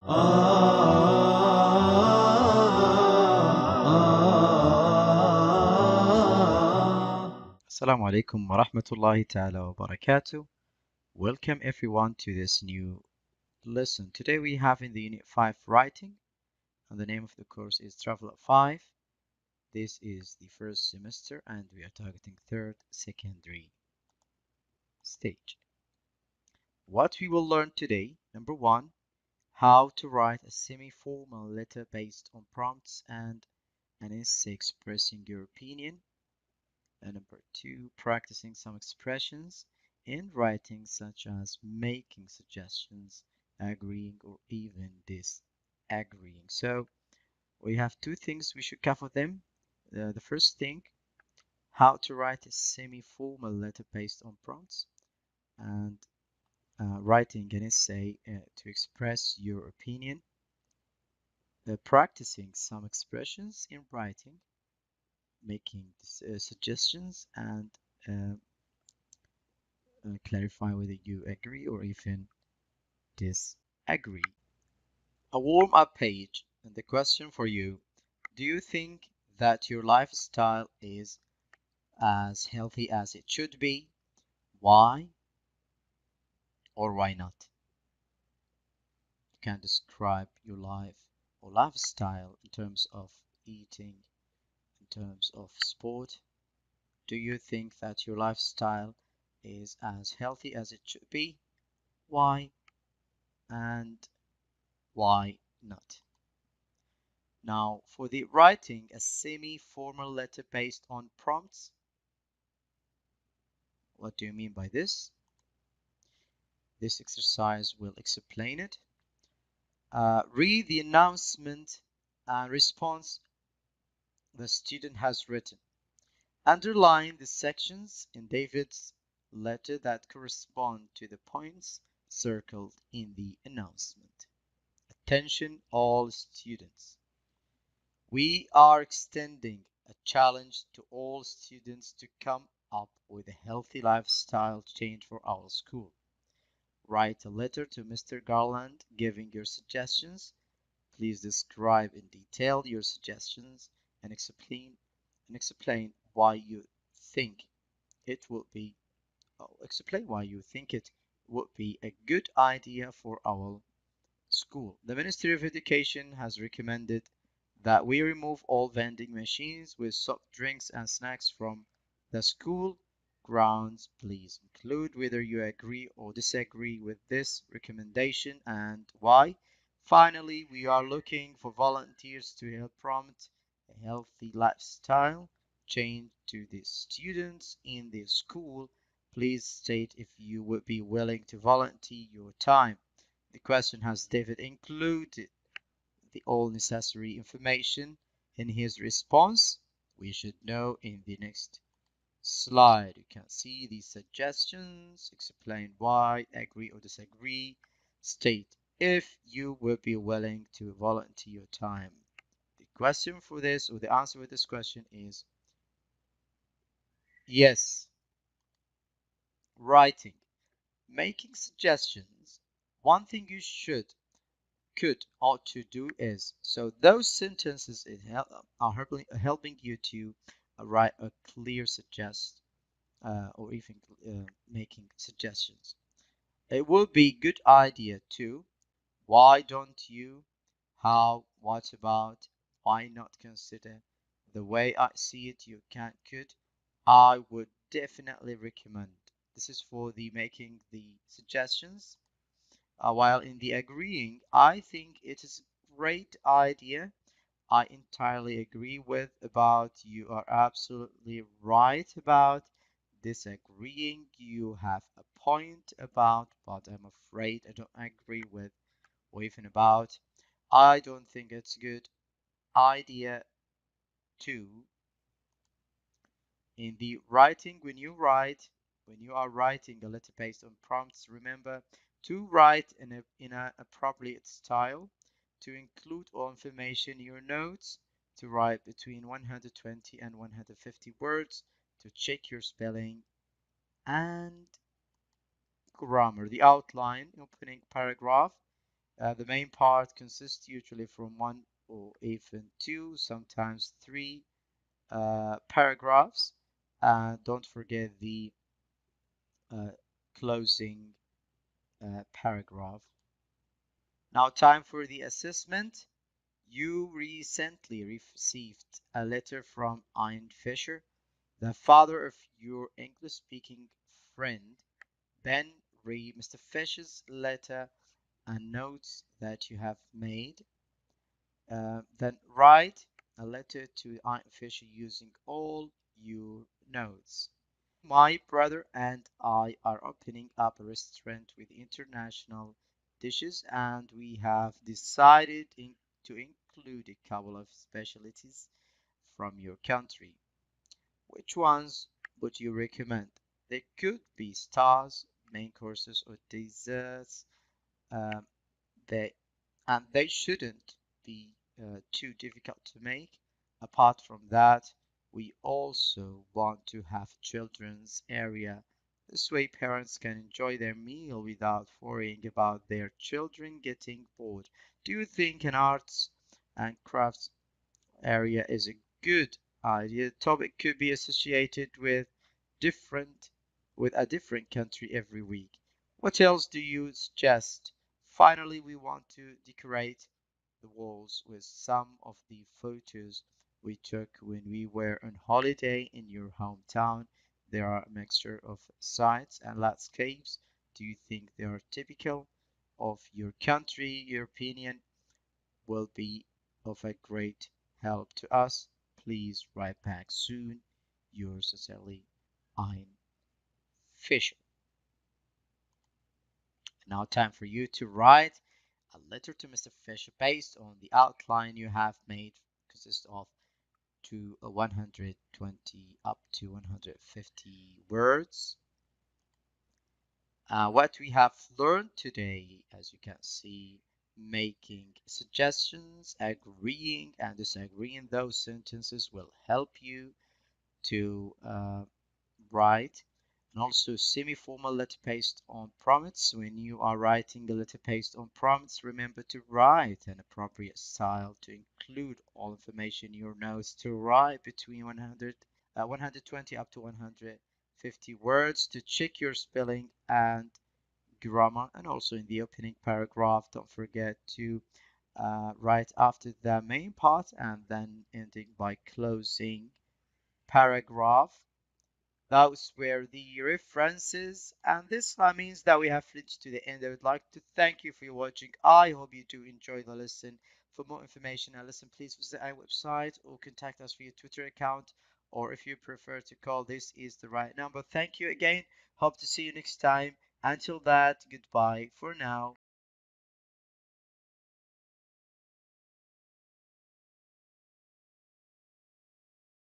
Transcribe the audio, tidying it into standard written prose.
Assalamu alaikum wa rahmatullahi ta'ala wa barakatuh. Welcome everyone to this new lesson. Today we have in the Unit 5 writing, and the name of the course is Travel at 5. This is the first semester and we are targeting third secondary stage. What we will learn today, number 1, how to write a semi-formal letter based on prompts and an essay expressing your opinion. And number 2, practicing some expressions in writing such as making suggestions, agreeing, or even disagreeing. So we have two things we should cover them. The first thing, how to write a semi-formal letter based on prompts, and writing an essay to express your opinion. Practicing some expressions in writing, making suggestions, and clarify whether you agree or even disagree. A warm-up page, and the question for you: do you think that your lifestyle is as healthy as it should be? Why or why not? You can describe your life or lifestyle in terms of eating, in terms of sport. Do you think that your lifestyle is as healthy as it should be? Why and why not? Now, for the writing a semi-formal letter based on prompts, what do you mean by this? This exercise will explain it. Read the announcement and response the student has written. Underline the sections in David's letter that correspond to the points circled in the announcement. Attention all students. We are extending a challenge to all students to come up with a healthy lifestyle change for our school. Write a letter to Mr. Garland giving your suggestions. Please describe in detail your suggestions and explain why you think it would be a good idea for our school. The Ministry of Education has recommended that we remove all vending machines with soft drinks and snacks from the school grounds. Please include whether you agree or disagree with this recommendation and why. Finally, we are looking for volunteers to help promote a healthy lifestyle change to the students in the school. Please state if you would be willing to volunteer your time. The question: has David included all necessary information in his response? We should know in the next slide. You can see the suggestions, explain why, agree or disagree, state if you would be willing to volunteer your time. The question for this, or the answer for this question is yes. Writing. Making suggestions. One thing you ought to do is, so those sentences are helping you to write a clear or even making suggestions. It would be a good idea to, why don't you, how, what about, why not consider, the way I see it, you could, I would definitely recommend. This is for the making the suggestions. While in the agreeing, I think it is a great idea. I entirely agree with about, you are absolutely right about. Disagreeing, you have a point about, but I'm afraid I don't agree with, or even about. I don't think it's a good idea too. In the writing, when you are writing a letter based on prompts, remember to write in an appropriate style, to include all information in your notes, to write between 120 and 150 words, to check your spelling and grammar. The outline, opening paragraph, The main part consists usually from one or even two, sometimes three paragraphs. And don't forget the uh, closing paragraph. Now, time for the assessment. You recently received a letter from Ian Fisher, the father of your English-speaking friend. Ben, read Mr. Fisher's letter and notes that you have made. Then write a letter to Ian Fisher using all your notes. My brother and I are opening up a restaurant with international dishes, and we have decided to include a couple of specialties from your country. Which ones would you recommend? They could be stars, main courses, or desserts. Um, they and they shouldn't be too difficult to make. Apart from that, we also want to have children's area. This way, parents can enjoy their meal without worrying about their children getting bored. Do you think an arts and crafts area is a good idea? The topic could be associated different with a different country every week. What else do you suggest? Finally, we want to decorate the walls with some of the photos we took when we were on holiday in your hometown. There are a mixture of sites and landscapes. Do you think they are typical of your country? Your opinion will be of a great help to us. Please write back soon. Yours sincerely, I'm Fisher. Now time for you to write a letter to Mr. Fisher based on the outline you have made, consists of 120 up to 150 words. What we have learned today, as you can see, making suggestions, agreeing and disagreeing those sentences will help you to write. And also semi-formal letter based on prompts. When you are writing a letter based on prompts, remember to write an appropriate style to include all information in your notes, to write between 120 up to 150 words, to check your spelling and grammar. And also in the opening paragraph, don't forget to write after the main part and then ending by closing paragraph. Those were the references, and this means that we have reached to the end. I would like to thank you for watching. I hope you do enjoy the lesson. For more information and lesson, please visit our website or contact us via Twitter account, or if you prefer to call, this is the right number. Thank you again. Hope to see you next time. Until that, goodbye for now.